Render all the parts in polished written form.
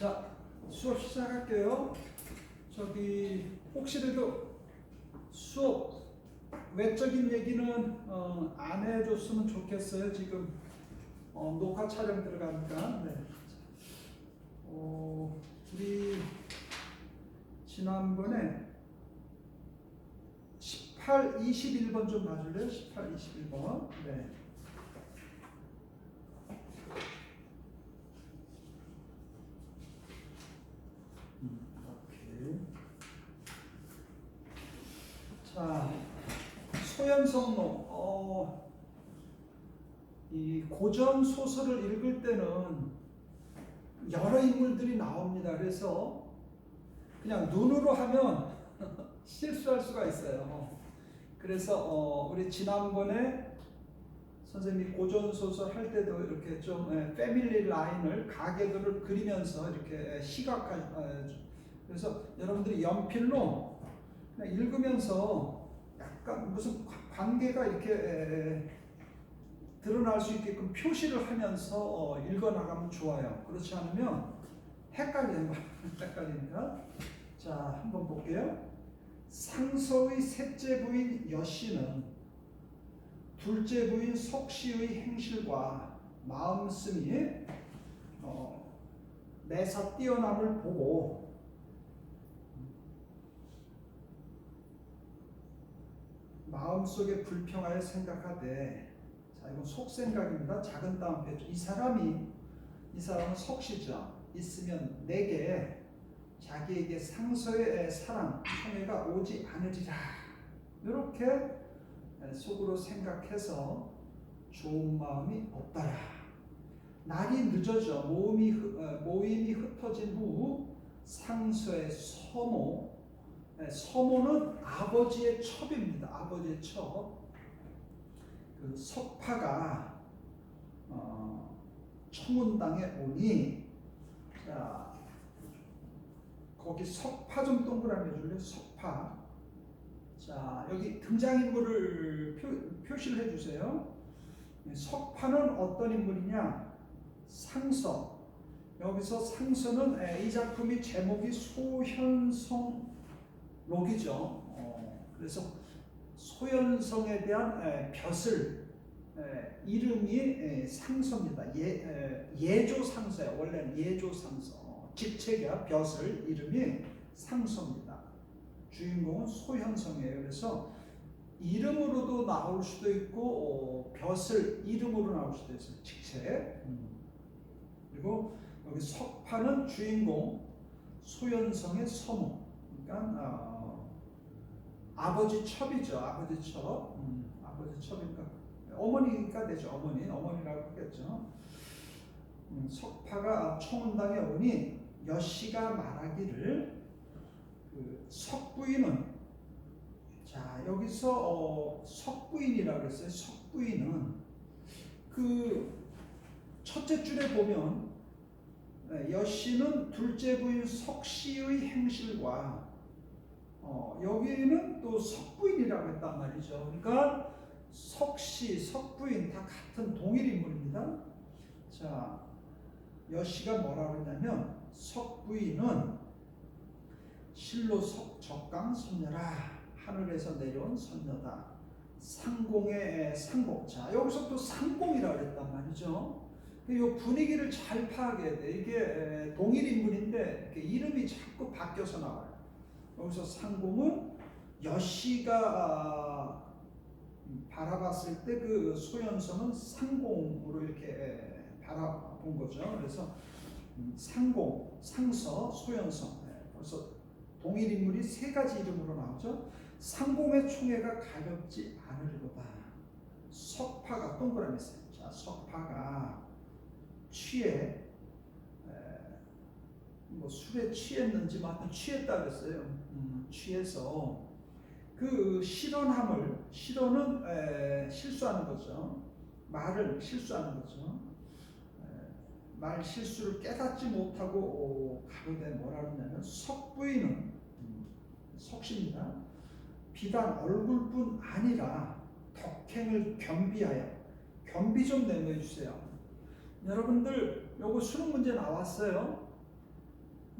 자, 수업 시작할게요. 혹시라도 수업 외적인 얘기는 안 해줬으면 좋겠어요. 지금 녹화 촬영 들어가니까. 네. 우리 지난번에 18, 21번 좀 봐줄래요? 18, 21번. 네. 오케이. 자, 소현성로. 이 고전 소설을 읽을 때는 여러 인물들이 나옵니다. 그래서 그냥 눈으로 하면 실수할 수가 있어요. 그래서 우리 지난번에 선생님이 고전 소설 할 때도 이렇게 좀 패밀리 라인을 가계도를 그리면서 이렇게 그래서 여러분들이 연필로 그냥 읽으면서 약간 무슨 관계가 이렇게 드러날 수 있게끔 표시를 하면서 읽어나가면 좋아요. 그렇지 않으면 헷갈리니까. 자, 한번 볼게요. 상서의 셋째 부인 여씨는 둘째 부인 석씨의 행실과 마음씀이 매사 뛰어남을 보고 마음속에 불평하여 생각하되, 자, 이건 속생각입니다. 작은 따옴표. 이 사람은 석씨죠. 있으면 내게 자기에게 상서의 사랑, 총애가 오지 않으리라. 이렇게 속으로 생각해서 좋은 마음이 없더라. 날이 늦어져 모임이 흩어진 후 상서의 서모는 아버지의 첩입니다. 아버지의 첩. 그 석파가 청운당에 오니, 자, 거기 석파 좀 동그라미 해줄래요? 석파. 자, 여기 등장인물을 표시를 해주세요. 석파는 어떤 인물이냐? 상서. 여기서 상서는 이 작품이 제목이 소현성록이죠. 그래서 소현성에 대한 벼슬, 이름이 상서입니다. 예조상서예요. 원래는 예조상서. 직책이야. 벼슬 이름이 상서입니다. 주인공은 소현성이에요. 그래서 이름으로도 나올 수도 있고 벼슬 이름으로 나올 수도 있어요. 직책. 그리고 여기 석파는 주인공 소현성의 서모. 그러니까 아버지 첩이죠. 아버지 첩. 아버지 첩이니까 어머니가 되죠. 어머니라고 하겠죠. 석파가 청운당에 오니 여씨가 말하기를, 그 석부인은, 자, 여기서 석부인이라고 했어요. 석부인은 그 첫째 줄에 보면 여씨는 둘째 부인 석씨의 행실과 여기는 또 석부인이라고 했단 말이죠. 그러니까 석씨, 석부인 다 같은 동일 인물입니다. 자, 여씨가 뭐라고 했냐면, 석부인은 실로 석적강 선녀라. 하늘에서 내려온 선녀다. 상공의 상공. 자, 여기서 또 상공이라고 했단 말이죠. 이 분위기를 잘 파악해야 돼. 이게 동일 인물인데 이름이 자꾸 바뀌어서 나와요. 여기서 상공은 여씨가 바라봤을 때 그 소현성은 상공으로 이렇게 바라본 거죠. 그래서 상공, 상서, 소현성. 그래서 동일 인물이 세 가지 이름으로 나오죠. 상공의 총애가 가볍지 않으리로다. 석파가 동그라미 있어요. 자, 석파가 술에 취했는지 하여튼 취했다 그랬어요. 취해서 그 실언은 실수하는 거죠. 말을 실수하는 거죠. 말 실수를 깨닫지 못하고 가로되 뭐라 그러냐면, 석부인은 석씨입니다. 비단 얼굴뿐 아니라 덕행을 겸비하여, 겸비 좀 내려주세요. 여러분들 요거 수능 문제 나왔어요.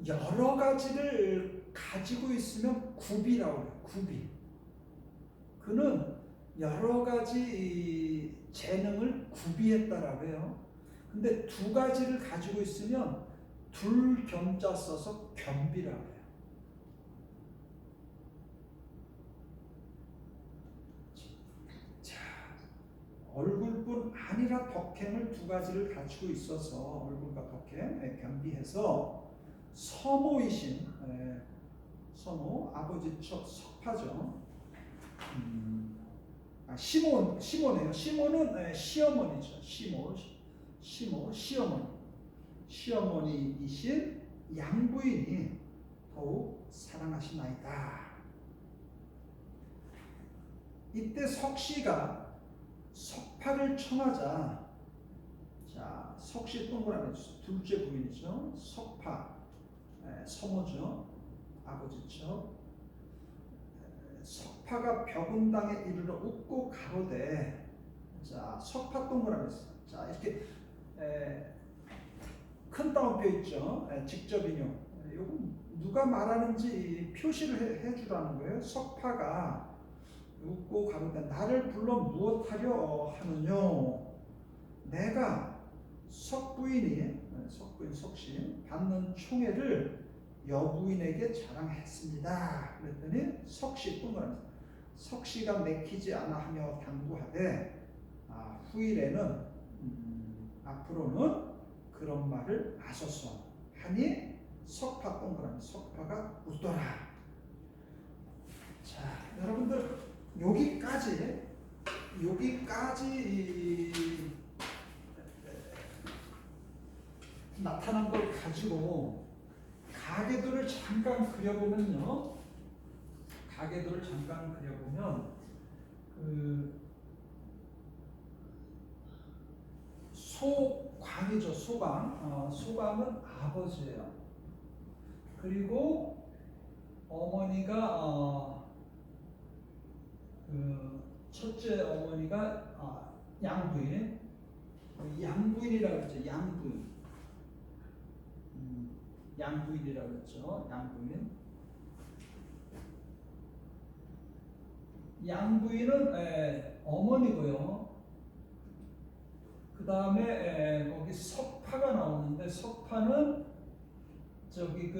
여러 가지를 가지고 있으면 구비라고 해요. 구비. 그는 여러 가지 재능을 구비했다라고 해요. 근데 두 가지를 가지고 있으면 둘 겸자 써서 겸비라고 해요. 자, 얼굴뿐 아니라 덕행을 두 가지를 가지고 있어서 얼굴과 덕행 겸비해서 서모이신 서모 아버지 척 석파죠. 시모네요. 시모는 시어머니죠. 시어머니. 시어머니이신 양부인이 더욱 사랑하시나이다. 이때 석씨가 석파를 청하자. 자, 석씨 동그라미 둘째 부인이죠. 석파, 서모죠. 아버지 척. 석파가 벽운당에 이르러 웃고 가로되. 자, 석파 동그라미. 자, 이렇게 큰 따옴표 있죠. 직접 인용. 이건 누가 말하는지 표시를 해주라는 거예요. 석파가 웃고 가로되 나를 불러 무엇하려 하느뇨. 내가 석부인 석씨 받는 총애를 여부인에게 자랑했습니다. 그랬더니 석씨 동그라미. 석씨가 내키지 않아 하며 당부하되 후일에는 앞으로는 그런 말을 마소서 하니 석파 동그라미. 석파가 웃더라. 자, 여러분들 여기까지 나타난 걸 가지고 가계도를 잠깐 그려보면요. 가계도를 잠깐 그려보면 소광이죠. 소광. 소광은 아버지예요. 그리고 어머니가 첫째 어머니가 양부인. 양부인이라고 했죠. 양부인이라고 했죠. 양부인은 어머니고요. 그 다음에 거기 석파가 나오는데 석파는 저기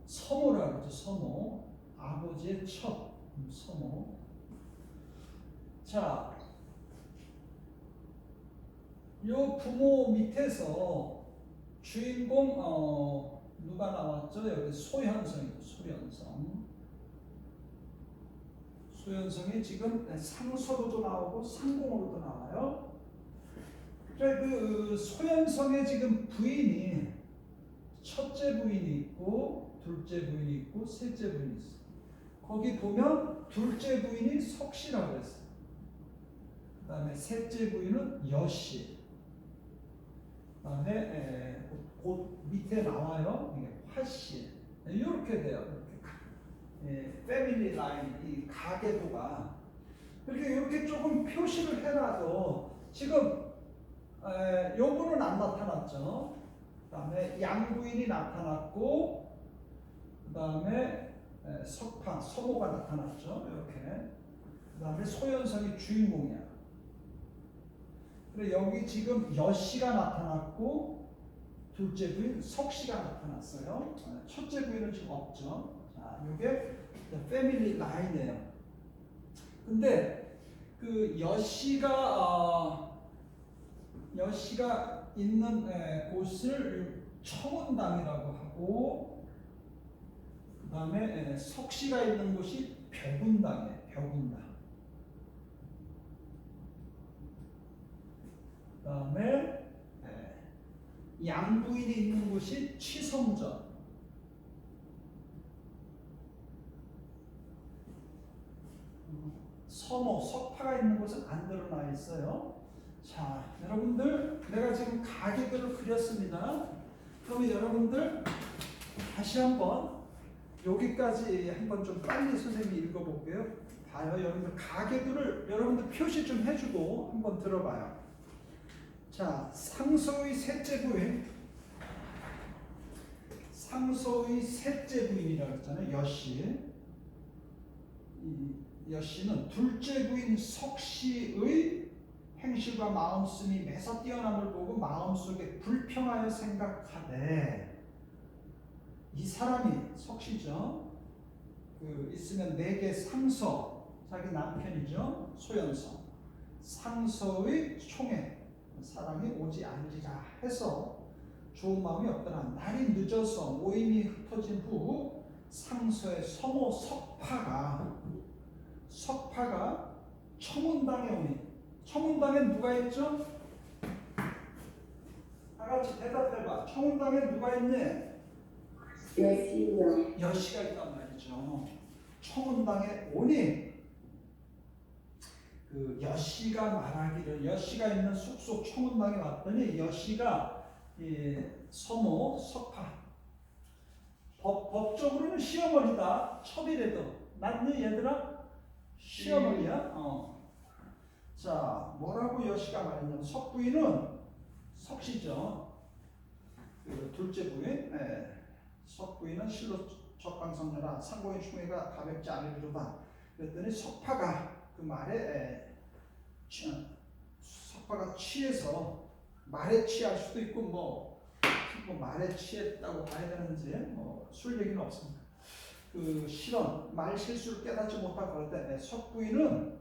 서모라고 그러죠. 서모. 아버지의 첫 서모. 자, 요 부모 밑에서 주인공 누가 나왔죠? 여기 소현성이죠. 소현성이 지금 상서로도 나오고 상공으로도 나와요. 그 소현성의 지금 부인이 첫째 부인이 있고 둘째 부인이 있고 셋째 부인이 있어요. 거기 보면 둘째 부인이 석씨라고 했어요. 그 다음에 셋째 부인은 여씨. 그 다음에 곧 밑에 나와요. 이게 화씨. 이렇게 돼요. 이렇게 패밀리 라인, 이 가계도가 이렇게 조금 표시를 해놔도 지금 요거는 안 나타났죠. 그 다음에 양부인이 나타났고, 그 다음에 석파, 서모가 나타났죠. 이렇게. 그 다음에 소현성이 주인공이야. 그리고 여기 지금 여씨가 나타났고, 둘째 부인 석씨가 나타났어요. 첫째 부인은 지금 없죠. 자, 이게 패밀리 라인이에요. 근데 그 여씨가 있는 곳을 청운당이라고 하고, 그 다음에 석씨가 있는 곳이 벽운당이에요. 벽운당. 그 다음에 양부인이 있는 곳이 취성전. 서모, 석파가 있는 곳은 안 드러나 있어요. 자, 여러분들, 내가 지금 가계도를 그렸습니다. 그러면 여러분들 다시 한번 여기까지 한번 좀 빨리 선생님이 읽어볼게요. 봐요. 여러분들 가계도를 여러분들 표시 좀 해주고 한번 들어봐요. 자, 상소의 셋째 부인 상서의 셋째 부인이라고 했잖아요. 여씨. 이 여씨는 둘째 부인 석씨의 행실과 마음씀이 매서 뛰어남을 보고 마음속에 불평하여 생각하되, 이 사람이 석씨죠. 그 있으면 내게 상서, 자기 남편이죠. 소연서. 상서의 총에 사랑이 오지 않으리라 해서 좋은 마음이 없더라. 날이 늦어서 모임이 흩어진 후 상서의 서모 석파가 청운당에 오니, 청운당에 누가 있죠? 다 같이 대답해봐. 청운당에 누가 있니? 여시요. 여씨가 있단 말이죠. 청운당에 오니, 그 여씨가 말하기를, 여씨가 있는 숙소 청운당에 왔더니 여씨가 서모 석파, 법적으로는 시어머니다. 첩이래도 맞니 얘들아? 시어머니야. 자, 뭐라고 여씨가 말했냐면, 석부인은 석씨죠. 그 둘째 부인. 석부인은 실로 적강성녀라 상고의 충애가 가볍지 않으리로다. 그랬더니 석파가 그 말에 석파가 취해서, 말에 취할 수도 있고 뭐 말에 취했다고 봐야 되는지 술 얘기는 없습니다. 그 실언, 말 실수를 깨닫지 못하고 그럴 때 석부인은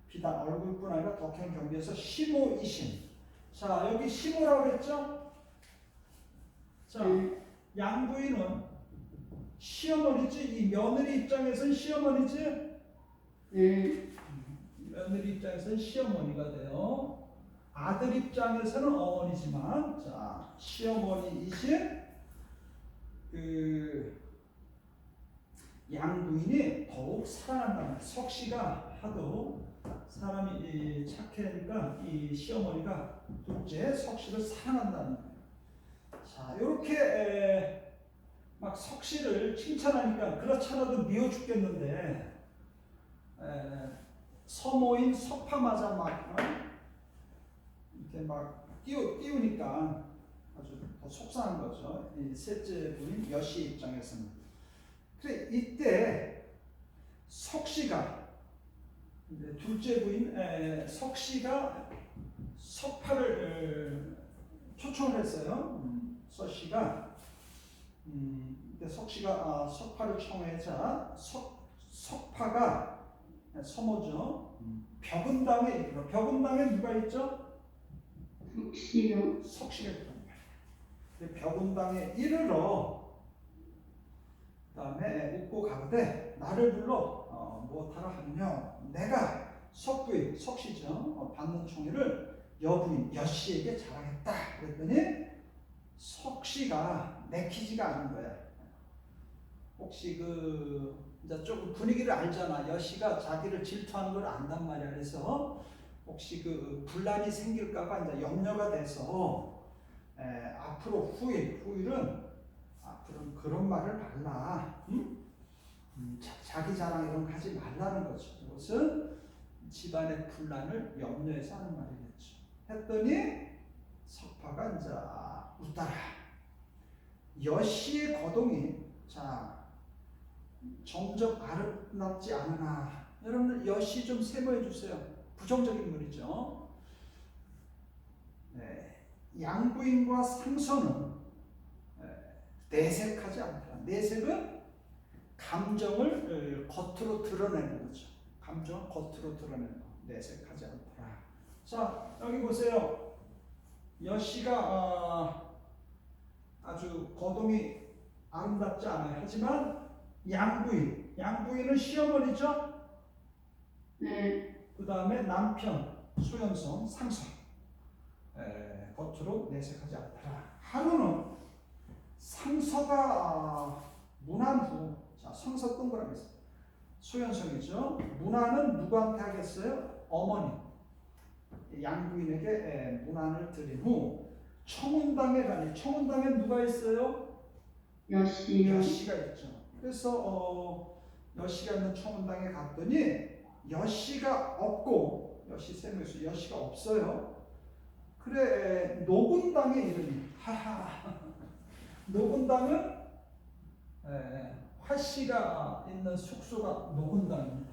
비단 얼굴뿐 아니라 덕행 경비에서 시모이신. 자, 여기 시모라고 했죠? 자, 양부인은 시어머니지. 이 며느리 입장에서는 시어머니지. 며느리 입장에서는 시어머니가 돼요. 아들 입장에서는 어머니지만, 자, 시어머니이신 그 양부인이 더욱 사랑한다는, 석씨가 하도 사람이 착해니까 이 시어머니가 둘째 석씨를 사랑한다는 거예요. 자, 이렇게 막 석씨를 칭찬하니까 그렇잖아도 미워 죽겠는데, 서모인 석파마저 막 이렇게 막 띄우니까 아주 더 속상한 거죠. 이 셋째 부인 여씨 입장에서는. 그래, 이때 석씨가, 둘째 부인 석씨가 석파를 초청을 했어요. 석씨가 석씨가 석파를 청하자 석파가 서모죠. 벽은당에 이르러, 벽은당에 누가 있죠? 석시요. 석씨가 있단 말이에요. 벽은당에 이르러 그다음에 웃고 가로되 나를 불러 무엇하라 하느냐. 내가 석부인, 석씨죠. 받는 총애를 여부인 여씨에게 자랑했다. 그랬더니 석씨가 내키지가 않은 거야. 혹시 이제 조금 분위기를 알잖아. 여씨가 자기를 질투하는 걸 안단 말이야. 그래서 혹시 분란이 생길까봐 이제 염려가 돼서 앞으로 후일은 앞으로는 그런 말을 말라. 자기 자랑 이런 거 하지 말라는 거죠. 이것은 집안의 분란을 염려해서 하는 말이겠죠. 했더니 석파가 이제 웃더라. 여씨의 거동이 점점 아름답지 않으나. 여러분들 여씨 좀 세모해 주세요. 부정적인 물이죠. 양부인과 상서는 내색하지 않더라. 내색은 감정을 겉으로 드러내는 거죠. 감정을 겉으로 드러내는 거. 내색하지 않더라. 자, 여기 보세요. 여씨가 아주 거동이 아름답지 않아요. 하지만 양부인은 시어머니죠. 그 다음에 남편 소연성 상서, 겉으로 내색하지 않더라. 하루는 상서가 문안 후, 자, 상서 동그라미 있어요. 소연성이죠. 문안은 누구한테 하겠어요? 어머니 양부인에게 문안을 드린 후 청운당에 가니, 청운당에 누가 있어요? 여시요. 여씨가 있죠. 그래서 여씨가 있는 청운당에 갔더니 여씨가 없고, 여씨 세모에서 여씨가 없어요. 그래, 노군당에 이르니, 하하, 노군당은 화씨가 있는 숙소가 노군당입니다.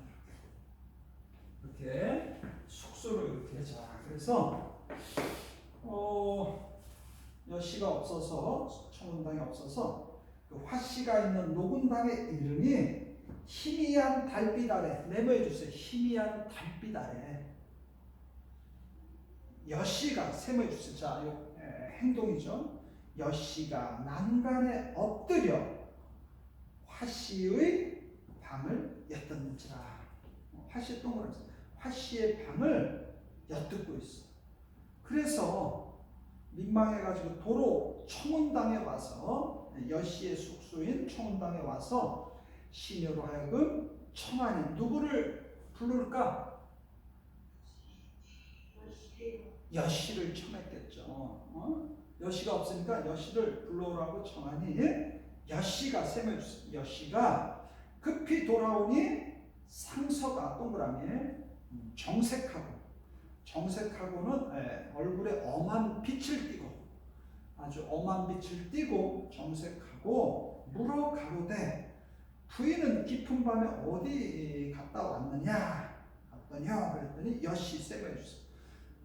이렇게 숙소로 이렇게. 자, 그래서 여씨가 없어서, 청운당이 없어서 그 화씨가 있는 노군당의 이름이 희미한 달빛 아래, 메모해 주세요. 희미한 달빛 아래. 여씨가 세모해 주세요. 자, 요 행동이죠. 여씨가 난간에 엎드려 화씨의 방을 엿듣는지라. 화씨 동그라미. 화씨의 방을 엿듣고 있어. 그래서 민망해가지고 도로 청운당에 와서, 여씨의 숙소인 청운당에 와서 시녀로 하여금 청하니 누구를 부를까? 여씨를 청했겠죠. 여씨가 없으니까 여씨를 불러오라고 청하니 여씨가 세며주세요. 여씨가 급히 돌아오니 상서가 동그라미에 정색하고는 얼굴에 엄한 빛을 띠고, 아주 엄한 빛을 띠고 정색하고 물어 가로되 부인은 깊은 밤에 어디 갔다 왔느냐 갔더냐 그랬더니 여씨 세며주세요.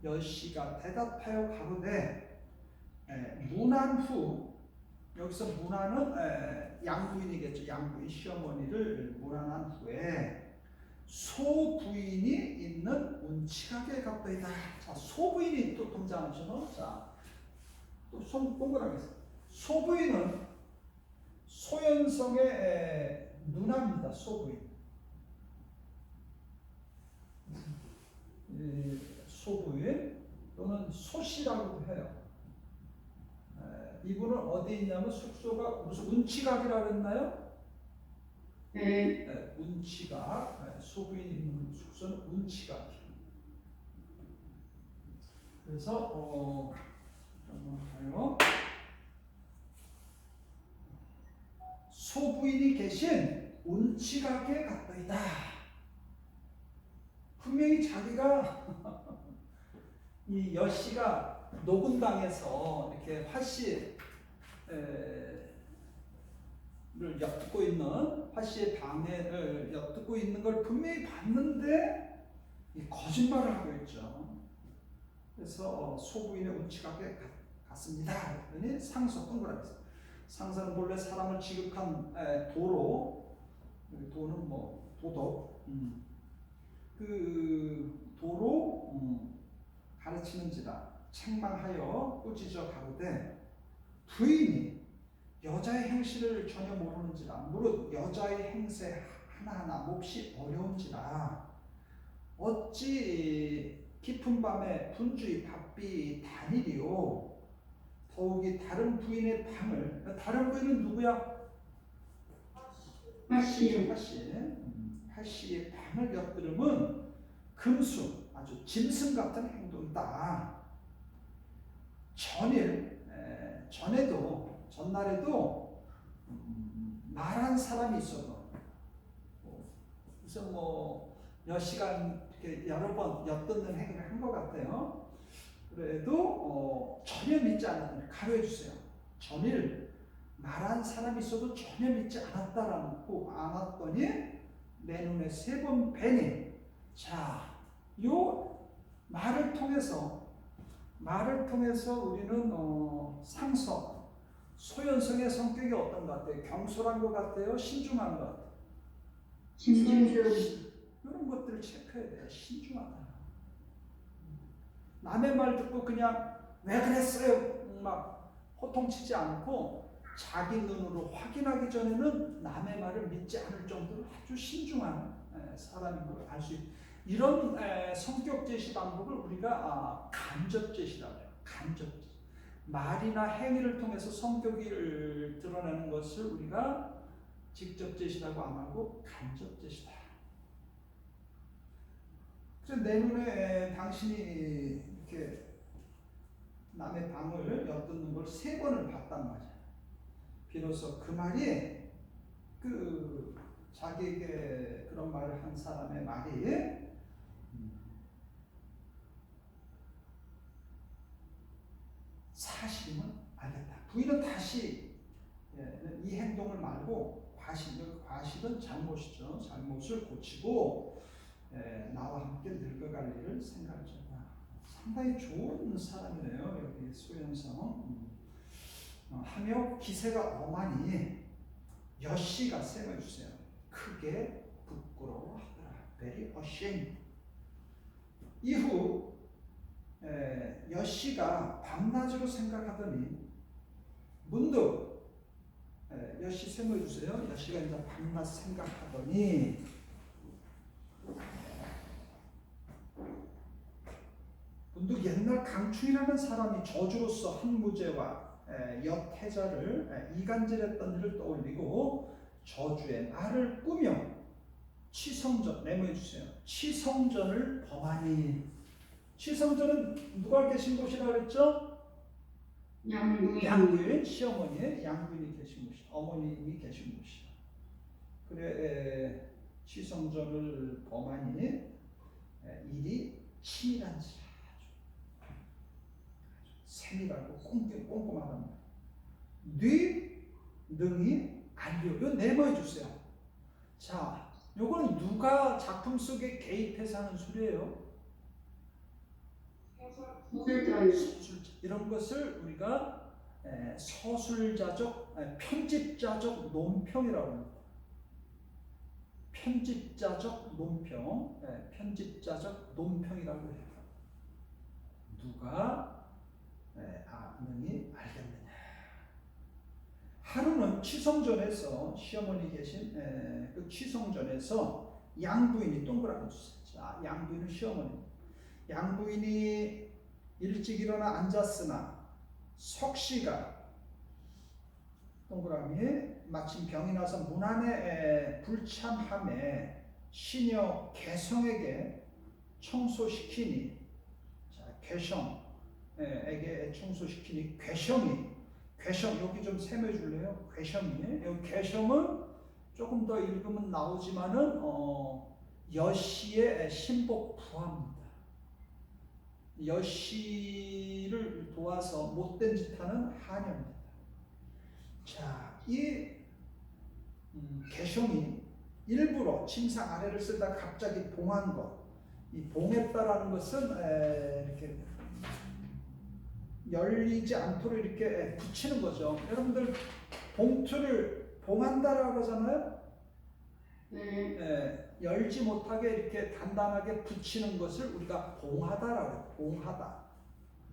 여씨가 대답하여 가로되 문안 후, 여기서 문안은 양부인이겠죠. 양부인 시어머니를 문안한 후에 소부인이 있는 운치각에 갔더이다. 자, 소부인이 또 등장하죠. 자, 또 동그라미. 소부인은 소현성의 누나입니다. 소부인. 소부인 또는 소씨라고도 해요. 이분은 어디 있냐면 숙소가 무슨 운치각이라고 했나요? 네. 운치각. 소부인이 있는 숙소는 운치각. 그래서 잠깐만요. 소부인이 계신 운치각에 갔더이다. 분명히 자기가 이 여씨가 노군당에서 이렇게 화씨를 엿듣고 있는, 화씨의 방해를 엿듣고 있는 걸 분명히 봤는데 거짓말을 하고 있죠. 그래서 소부인의 운치각에 갔습니다. 그러니 상서 동그라미. 상서는 본래 사람을 지극한 도로, 도는 뭐 도덕, 그 도로 가르치는지라 책망하여 꾸짖어 가로되 부인이 여자의 행실을 전혀 모르는지라 무릇 여자의 행세 하나하나 몹시 어려운지라 어찌 깊은 밤에 분주히 바삐 다니리요. 더욱이 다른 부인의 방을, 다른 부인은 누구야? 화씨요. 화씨의 방을 엿들으면 금수, 아주 짐승 같은 행동이다. 전날에도 말한 사람이 있어도, 그래서 뭐 몇 시간 이렇게 여러 번 엿듣는 행위를 한 것 같아요. 그래도 전혀 믿지 않았더니, 가로해 주세요. 전일 말한 사람이 있어도 전혀 믿지 않았더니 내 눈에 3번 뵈니. 자, 요 말을 통해서 우리는 상서, 소현성의 성격이 어떤 것 같아요? 경솔한 것 같아요? 신중한 것 같아요? 이런 것들을 체크해야 돼요. 신중하다. 남의 말 듣고 그냥 왜 그랬어요? 막 호통치지 않고 자기 눈으로 확인하기 전에는 남의 말을 믿지 않을 정도로 아주 신중한 사람인 걸 알 수 있어요. 이런 성격 제시 방법을 우리가 간접 제시라고 해요. 간접 제시. 말이나 행위를 통해서 성격을 드러내는 것을 우리가 직접 제시라고 안 하고 간접 제시다. 그래서 내 눈에 당신이 이렇게 남의 방을 엿듣는 걸 3번을 봤단 말이야. 비로소 그 말이 자기에게 그런 말을 한 사람의 말이 사실임을 알겠다. 부인은 다시 잘못이죠. 잘못을 고치고 나와 함께 늙어갈 일을 생각합니다. 상당히 좋은 사람이네요. 여기 소현성. 하며 기세가 어마니 여씨가 셈해주세요. 크게 부끄러워하더라. Very ashamed. 이후 여씨가 밤낮으로 생각하더니 문득 여씨 셈해주세요. 여씨가 이제 밤낮 생각하더니 문득 옛날 강충이라는 사람이 저주로서 한 무죄와 여태자를 이간질했던 일을 떠올리고 저주의 말을 꾸며 치성전, 메모해주세요. 치성전을 범하니. 치성전은 누가 계신 곳이라고 했죠? 양부인, 시어머니의 양부인이 계신 곳이, 어머님이 계신 곳이야. 그래 치성전을 범하니 일이 치밀한지라. 세밀하고 꼼꼼하단 말이에요. 능히 알려. 이거 메모해 주세요. 자, 요거는 누가 작품 속에 개입해서 하는 소리예요? 서술자. 이런 것을 우리가 서술자적, 편집자적 논평이라고 합니다. 편집자적 논평, 편집자적 논평이라고 해요. 누가 능히 알겠느냐. 하루는 치성전에서 시어머니 계신 그 치성전에서 양부인이 동그라미 주세요. 자, 양부인은 시어머니. 양부인이 일찍 일어나 앉았으나 석씨가 동그라미 마침 병이 나서 문 안에 불참함에 시녀 개성에게 청소시키니. 자, 개성에게 청소시키니 괴성 여기 좀 셈해 줄래요? 괴성이. 여기 괴성은 조금 더 읽으면 나오지만은 여씨의 신복 부하입니다. 여씨를 도와서 못된 짓 하는 하녀입니다. 자, 이 개성이 일부러 침상 아래를 쓰다 갑자기 봉한 것. 이 봉했다라는 것은 이렇게 열리지 않도록 이렇게 붙이는 거죠. 여러분들 봉투를 봉한다라고 하잖아요. 열지 못하게 이렇게 단단하게 붙이는 것을 우리가 봉하다라고 해요. 봉하다,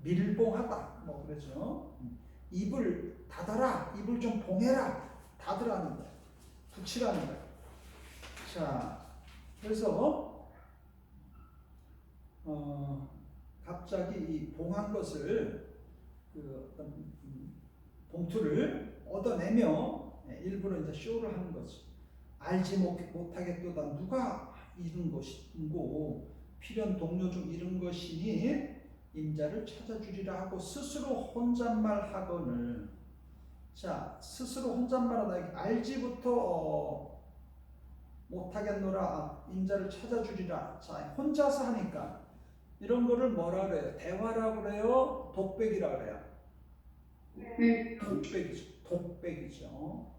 밀봉하다, 뭐 그러죠. 입을 닫아라, 입을 좀 봉해라, 닫으라는 거예요. 붙이라는 거예요. 자, 그래서 갑자기 이 봉한 것을 그 어떤 봉투를 얻어내며 일부러 이제 쇼를 하는 거죠. 알지 못하겠도다. 누가 잃은 것이고 필연 동료 중 잃은 것이니 인자를 찾아주리라 하고 스스로 혼잣말하거늘. 자, 스스로 혼잣말하다. 알지부터 못하겠노라. 인자를 찾아주리라. 자, 혼자서 하니까 이런 거를 뭐라 그래요? 대화라고 그래요? 독백이라고 그래요? 독백이죠.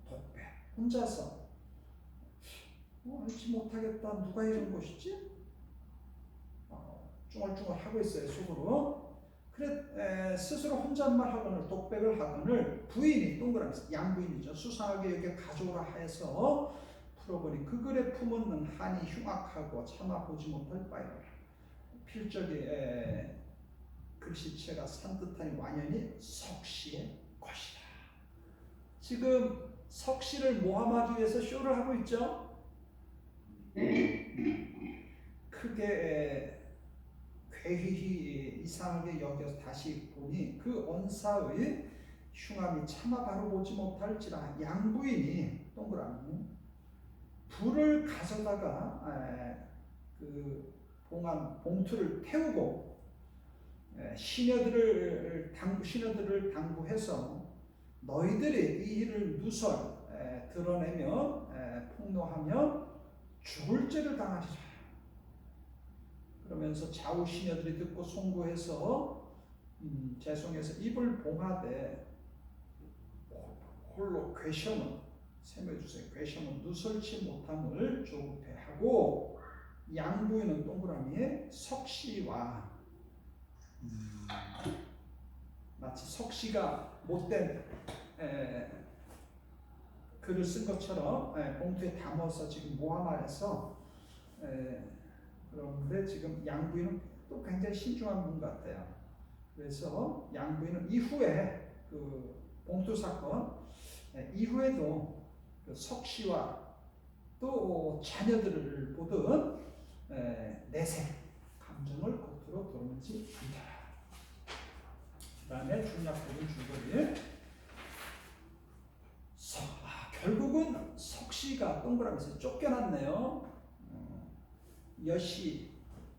독백. 혼자서 알지 못하겠다. 누가 이런 것이지? 쭝얼쭝얼 하고 있어요. 속으로. 그래 스스로 혼잣말 하거늘 독백을 하거늘 부인이 동그라미 양부인이죠. 수상하게 여기 가져오라 해서 풀어보니 그 글에 품은 한이 흉악하고 참아보지 못할 바이라. 필적이 글씨체가 산뜻하니 완연히 석씨의 것이다. 지금 석씨를 모함하기 위해서 쇼를 하고 있죠. 크게 괴히 이상하게 여겨서 다시 보니 그 언사의 흉함이 차마 바로 보지 못할지라. 양부인이 동그라미 불을 가져다가 그 봉한 봉투를 태우고 시녀들을 당부해서 너희들이 이 일을 누설 드러내면 폭로하면 죽을 죄를 당하리라. 그러면서 좌우 시녀들이 듣고 송구해서 죄송해서 입을 봉하되 홀로 괴성은 세모해 주세요. 괴시험은 누설치 못함을 조급해하고 양부인은 동그라미에 석시와 마치 석시가 못된 글을 쓴 것처럼 봉투에 담아서 지금 모함하여서 그런데 지금 양부인은 또 굉장히 신중한 분 같아요. 그래서 양부인은 이후에 그 봉투 사건 이후에도 그 석씨와 또 자녀들을 보던 내색 감정을 겉으로 드러내지 않더라. 그 다음에 중략적인 줄거리 결국은 석씨가 동그라미에서 쫓겨났네요. 여시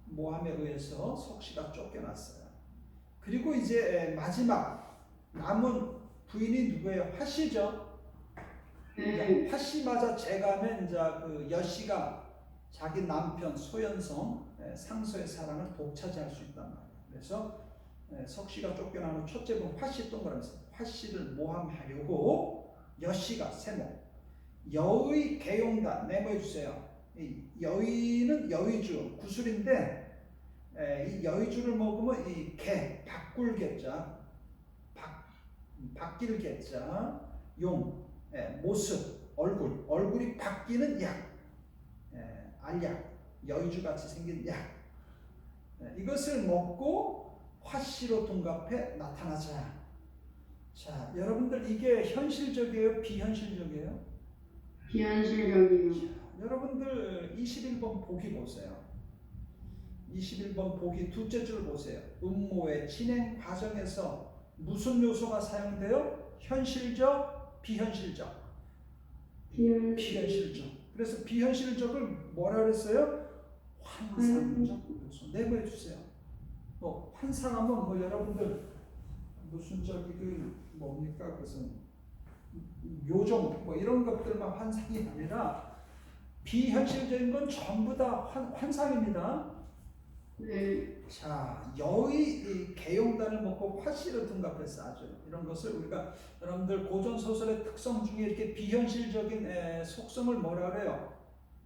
모함에 의해서 석씨가 쫓겨났어요. 그리고 이제 마지막 남은 부인이 누구예요? 화씨죠. 화씨마저 제가하면 이제 그 여씨가 자기 남편 소연성 상소의 사랑을 독차지할 수 있단 말이에요. 그래서 석씨가 쫓겨난 후 첫째 분 화씨 동그라미에서 화씨를 모함하려고 여씨가 세모 여의 개용단 네모해 주세요. 여의는 여의주 구술인데 이 여의주를 먹으면 이 개 바꿀 개자 바뀔 개자 용 모습 얼굴이 바뀌는 약 알약 여의주 같이 생긴 약 이것을 먹고 화씨로 둔갑해 나타나자. 자 여러분들 이게 현실적이에요? 비현실적이에요? 비현실적이요. 여러분들 21번 보기 보세요. 21번 보기 둘째 줄 보세요. 음모의 진행 과정에서 무슨 요소가 사용돼요? 현실적, 비현실적. 비현실적. 그래서 비현실적을 뭐라 그랬어요? 환상적 요소. 네모해 주세요. 뭐 환상하면 뭐 여러분들 무슨 저기 그 뭡니까 그것은 요정 뭐 이런 것들만 환상이 아니라 비현실적인 건 전부 다 환상입니다. 네. 자, 여의 개용단을 먹고 화씨로 둔갑해서 아주 이런 것을 우리가 여러분들 고전 소설의 특성 중에 이렇게 비현실적인 속성을 뭐라 그래요?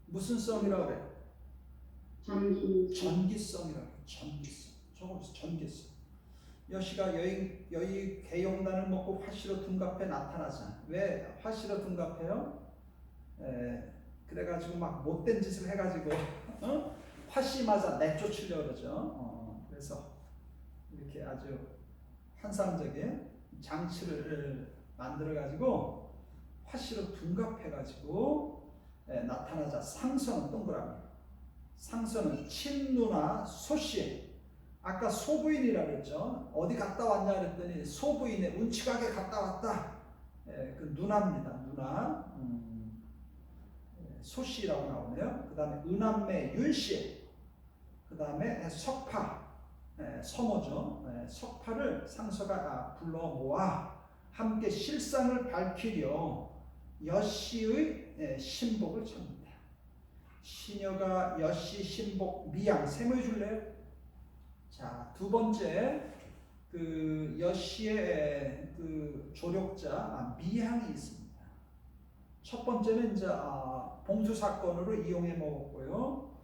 무슨 성이라고 그래요? 전기성이라고 해요. 전기성. 저거서 전기성. 여시가 여의 개용단을 먹고 화씨로 둔갑해 나타나자. 왜 화씨로 둔갑해요? 그래가지고 막 못된 짓을 해가지고 화씨마저 내쫓으려고 그러죠. 그래서 이렇게 아주 환상적인 장치를 만들어가지고 화씨로 둔갑해가지고 나타나자. 상서는 동그라미. 상서는 친누나 소씨. 아까 소부인이라 그랬죠. 어디 갔다 왔냐 그랬더니 소부인의 운치가게 갔다 왔다. 그 누나입니다. 누나. 소씨라고 나오네요. 그 다음에 은남매 윤씨. 그 다음에 석파. 서모죠. 석파를 상서가 불러 모아 함께 실상을 밝히려 여씨의 신복을 찾는다. 시녀가 여씨 신복 미양 세모해 줄래요? 자, 두 번째 그 여씨의 그 조력자 미향이 있습니다. 첫 번째는 이제 봉투 사건으로 이용해 먹었고요.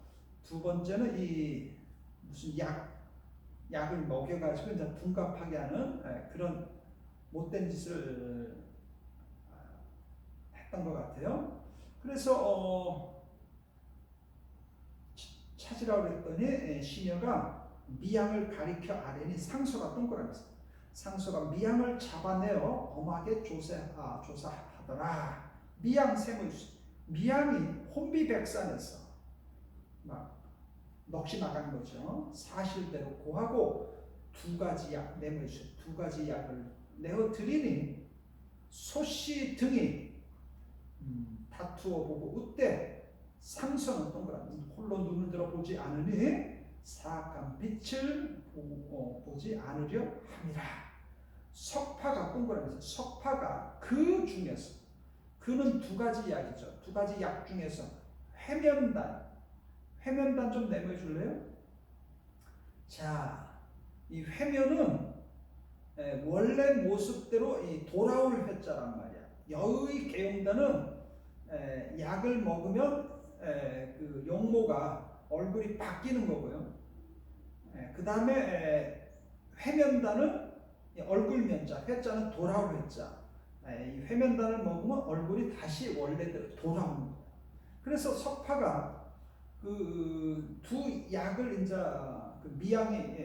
두 번째는 이 무슨 약을 먹여가지고 이제 둔갑하게 하는 그런 못된 짓을 했던 것 같아요. 그래서 찾으라고 했더니 시녀가 미양을 가리켜 아뢰니 상소가 동그라미에서 상소가 미양을 잡아내어 엄하게 조사하더라. 미양 세무이수 미양이 혼비백산에서 막 넋이 나간 거죠. 사실대로 고하고 두 가지 약 내모이수 두 가지 약을 내어 드리니 소씨 등이 다투어 보고 웃되 상서는 동그라미 홀로 눈을 들어보지 않으니 사악한 빛을 보지 않으려 함이라. 석파가 동그라미에서 석파가 그 중에서 그는 두 가지 약이죠. 두 가지 약 중에서 회면단 좀 내모해 줄래요? 자, 이 회면은 원래 모습대로 돌아올 회자란 말이야. 여의 개용단은 약을 먹으면 그 용모가 얼굴이 바뀌는 거고요. 그 다음에 회면단은 얼굴 면자, 회자는 돌아올 회자. 이 회면단을 먹으면 얼굴이 다시 원래대로 돌아오는 거예요. 그래서 석파가 그 두 약을 이제 그 미양이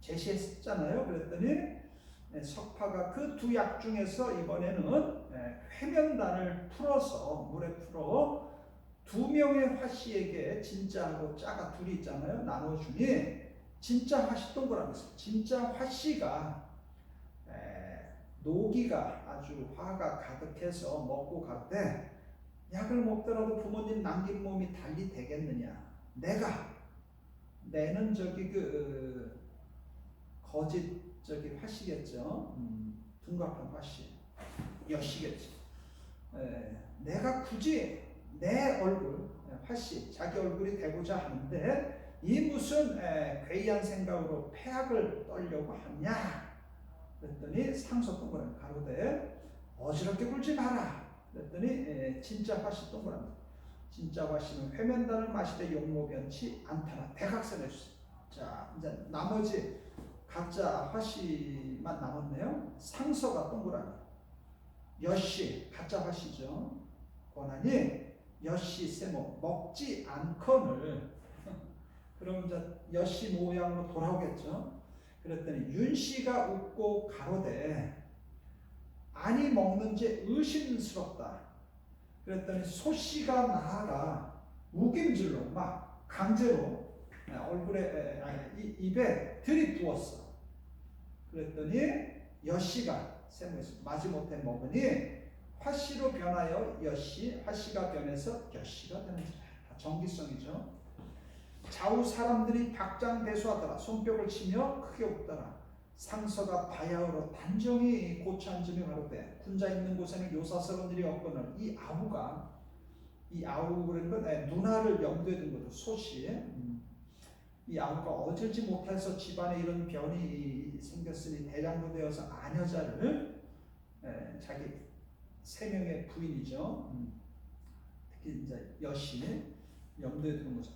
제시했잖아요. 그랬더니 석파가 그 두 약 중에서 이번에는 회면단을 풀어서 물에 풀어 두 명의 화씨에게 진짜하고 짜가 둘이 있잖아요. 나눠주니 진짜 화씨 동그라미에서 진짜 화씨가 노기가 아주 화가 가득해서 먹고 갈 때 약을 먹더라도 부모님 남긴 몸이 달리 되겠느냐. 내는 저기 그 거짓 저기 화씨겠죠. 둔갑한 화씨 여씨겠죠. 내가 굳이 내 얼굴 화씨 자기 얼굴이 되고자 하는데 이 무슨 괴이한 생각으로 폐악을 떨려고 하냐. 그랬더니 상서 동그라미 가로되 어지럽게 굴지 마라. 그랬더니 진짜 화씨 동그라미 진짜 화씨는 회면단을 마시되 용모 변치 않더라. 대각선 해주세요. 자 이제 나머지 가짜 화씨만 남았네요. 상서가 동그라미 여씨 가짜 화씨죠. 권한이 여씨 세모 먹지 않거늘 그럼 이제 여씨 모양으로 돌아오겠죠. 그랬더니 윤씨가 웃고 가로되 아니 먹는지 의심스럽다. 그랬더니 소씨가 나아가 우김질로 막 강제로 얼굴에 입에 들이부었어. 그랬더니 여씨가 세모에서 마지못해 먹으니 화씨로 변하여 여씨, 화씨가 변해서 여씨가 되는지라. 정기성이죠. 좌우 사람들이 박장대소하더라. 손뼉을 치며 크게 웃더라. 상서가 바야흐로 단정히 고쳐 앉으며 가로되 군자 있는 곳에는 요사스러운 일이 없거늘. 이 아우 그런 건 누나를 염두에 둔 거죠. 소씨. 이 아우가 어질지 못해서 집안에 이런 변이 생겼으니 대장부 되어서 아녀자를 자기 세 명의 부인이죠. 특히 이제 여씨 염두에 두는 거죠.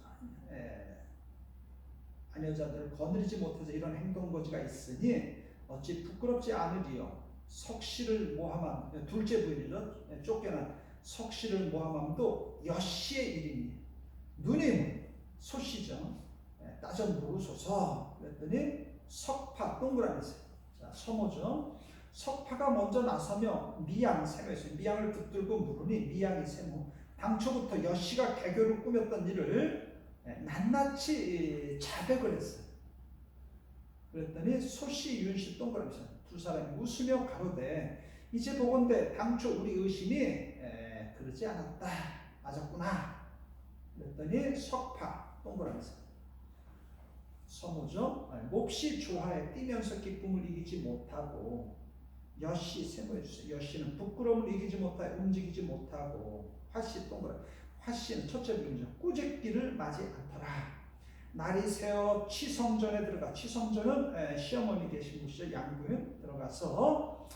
아녀자들을 거느리지 못해서 이런 행동거지가 있으니 어찌 부끄럽지 않으리요. 석씨를 모함한 둘째 부인이죠. 쫓겨난 석씨를 모함함도 여씨의 일이니 누님 소씨죠. 따져 물으소서. 그랬더니 석파 동그라미세요. 자 서모죠. 석파가 먼저 나서며 미양 세모에서 미양을 붙들고 물으니 미양이 세모 당초부터 여씨가 개교를 꾸몄던 일을 낱낱이 자백을 했어요. 그랬더니 소씨 윤씨 동그라미세요. 두 사람이 웃으며 가로되 이제 보건대 당초 우리 의심이 그러지 않았다. 맞았구나. 그랬더니 석파 동그라미세요. 서모죠. 몹시 조화에 뛰면서 기쁨을 이기지 못하고 여씨 세모해주세요. 여씨는 부끄러움을 이기지 못하여 움직이지 못하고 화씨 동그라미 화씨는 첫째 부인이죠. 꾸짖기를 맞이 않더라. 날이 새어 치성전에 들어가 치성전은 시어머니 계신 곳이죠. 양부인 들어가서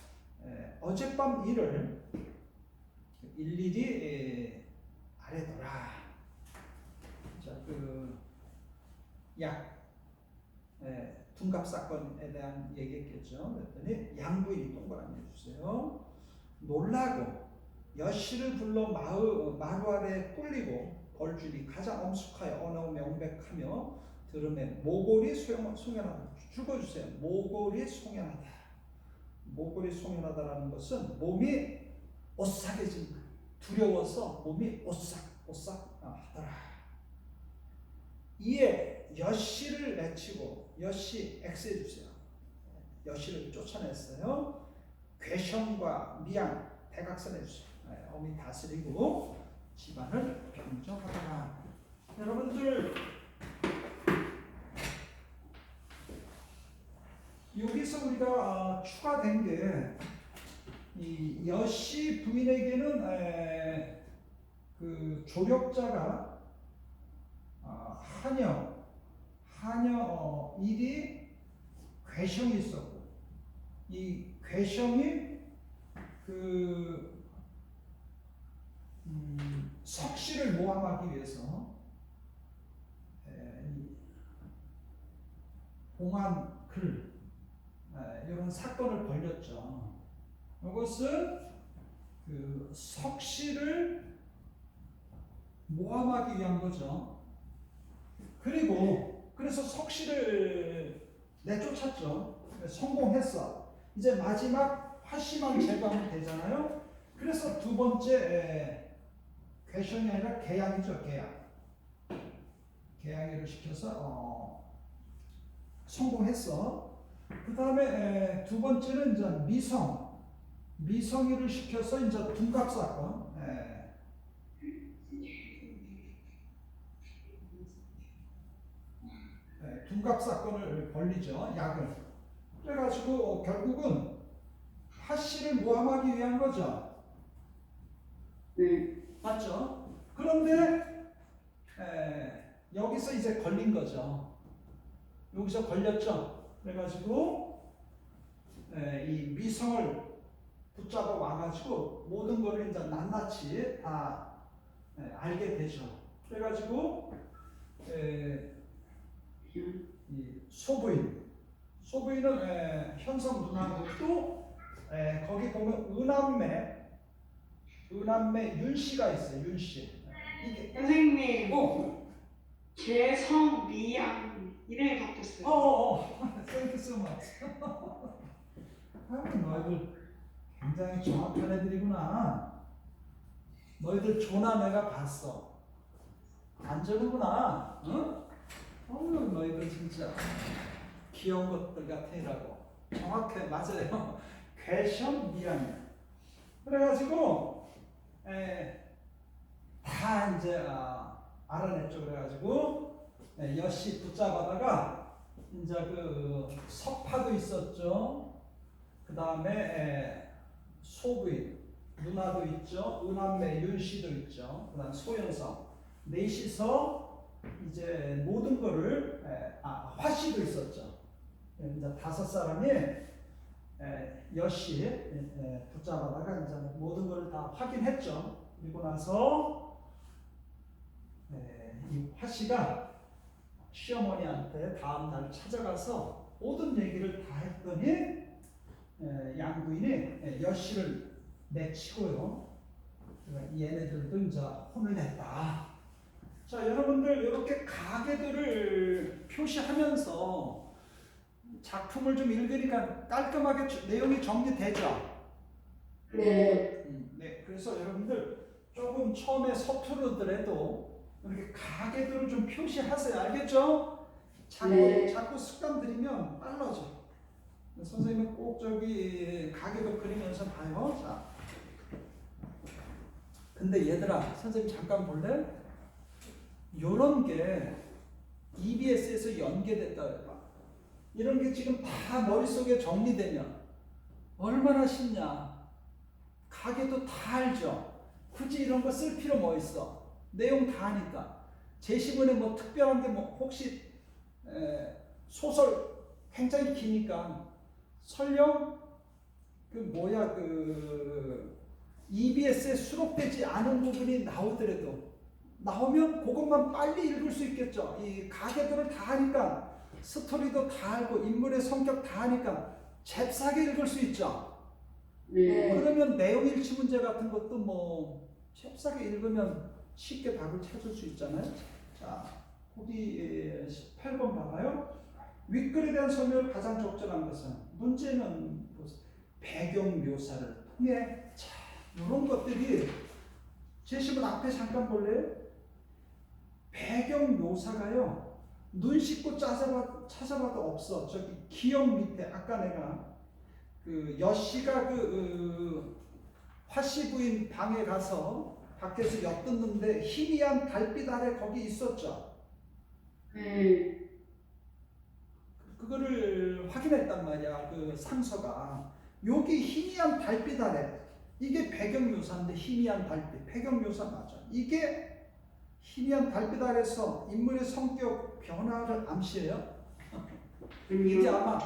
어젯밤 일을 일일이 아뢰더라. 자, 둔갑 사건에 대한 얘기했겠죠. 그랬더니 양부인이 동그라미 해주세요. 놀라고 여씨를 불러 마루 아래 꿀리고 벌줄이 가장 엄숙하여 언어 명백하며 들음에 모골이 송연하다. 죽어주세요. 모골이 송연하다. 모골이 송연하다라는 것은 몸이 오싹해진 거예요. 두려워서 몸이 오싹하더라. 이에 여씨를 내치고 여씨 X해 주세요. 여씨를 쫓아냈어요. 괴션과 미양 대각선 해주세요. 어미 다스리고 집안을 평정하더라. 여러분들 여기서 우리가 추가된 게 이 여씨 부인에게는 그 조력자가 하녀 일이 괴성이 있었고 이 괴성이 그 석씨를 모함하기 위해서 이 봉한 글 이런 사건을 벌였죠. 이것은 그 석씨를 모함하기 위한 거죠. 그리고 그래서 석씨를 내쫓았죠. 성공했어. 이제 마지막 화씨만 제거하면 되잖아요. 그래서 두 번째 퀘션이 아니라 계양이죠. 계양이를 시켜서 성공했어. 그 다음에 두 번째는 이제 미성이를 시켜서 이제 둔갑 사건. 둔갑 사건을 벌리죠. 약을. 그래가지고 결국은 화씨를 모함하기 위한 거죠. 네. 맞죠? 그런데 여기서 이제 걸린 거죠. 여기서 걸렸죠. 그래가지고 이 미성을 붙잡아 와가지고 모든 거를 이제 낱낱이 다 알게 되죠. 그래가지고 이 소부인은 현성 누나도 거기 보면 은남매 윤씨가 있어요. 윤씨. 이게 선생님, 제 성 미양 이름이 바뀌었어요. Thank you so much. 너희들 굉장히 정확한 애들이구나. 너희들 조나 내가 봤어. 안 적은구나. 응? 너희들 진짜 귀여운 것들 같으라고. 정확해, 맞아요. 괴션 미양이야. 그래가지고 다 이제 알아냈죠. 그래가지고 여씨 붙잡아다가 이제 그 석파도 있었죠. 그 다음에 소부인 누나도 있죠. 은남매 윤씨도 있죠. 그 다음 소현성 넷이서 이제 모든 거를 화씨도 있었죠. 이제 5사람이 여씨 붙잡아다가 이제 모든 걸 다 확인했죠. 그리고 나서 이 화씨가 시어머니한테 다음 날 찾아가서 모든 얘기를 다 했더니 양부인이 여씨를 내치고요. 얘네들도 이제 혼을 냈다. 자, 여러분들 이렇게 가계들을 표시하면서 작품을 좀 읽으니까 깔끔하게 내용이 정리되죠? 네. 네, 그래서 여러분들 조금 처음에 서투르더라도 이렇게 가계들을 좀 표시하세요. 알겠죠? 자꾸 습관 들이면 빨라져. 선생님은 꼭 저기 가계도 그리면서 봐요. 자, 근데 얘들아, 선생님 잠깐 볼래? 요런 게 EBS에서 연계됐다 해봐. 이런 게 지금 다 머릿속에 정리되면 얼마나 쉽냐. 가계도 다 알죠. 굳이 이런 거 쓸 필요 뭐 있어. 내용 다 아니까. 제시문에 뭐 특별한 게 뭐 혹시 소설 굉장히 기니까 설령 EBS에 수록되지 않은 부분이 나오면 그것만 빨리 읽을 수 있겠죠. 이 가계들을 다 하니까 스토리도 다 알고 인물의 성격 다 하니까 잽싸게 읽을 수 있죠. 네. 그러면 내용 일치 문제 같은 것도 뭐 잽싸게 읽으면 쉽게 답을 찾을 수 있잖아요. 자, 거기 18번 봐봐요. 윗글에 대한 설명을 가장 적절한 것은 문제는 배경 묘사를 통해. 자, 이런 것들이 제시문 앞에 잠깐 볼래요? 배경 묘사가요. 눈 씻고 찾아봐도 없어. 저기 기억 밑에 아까 내가 그 여씨가 화씨 부인 방에 가서 밖에서 엿듣는데 희미한 달빛 아래 거기 있었죠. 네. 그거를 확인했단 말이야. 그 상서가 여기 희미한 달빛 아래 이게 배경 묘사인데 희미한 달빛 배경 묘사 맞아. 이게 희미한 달빛 아래서 인물의 성격 변화를 암시해요. 이제 아마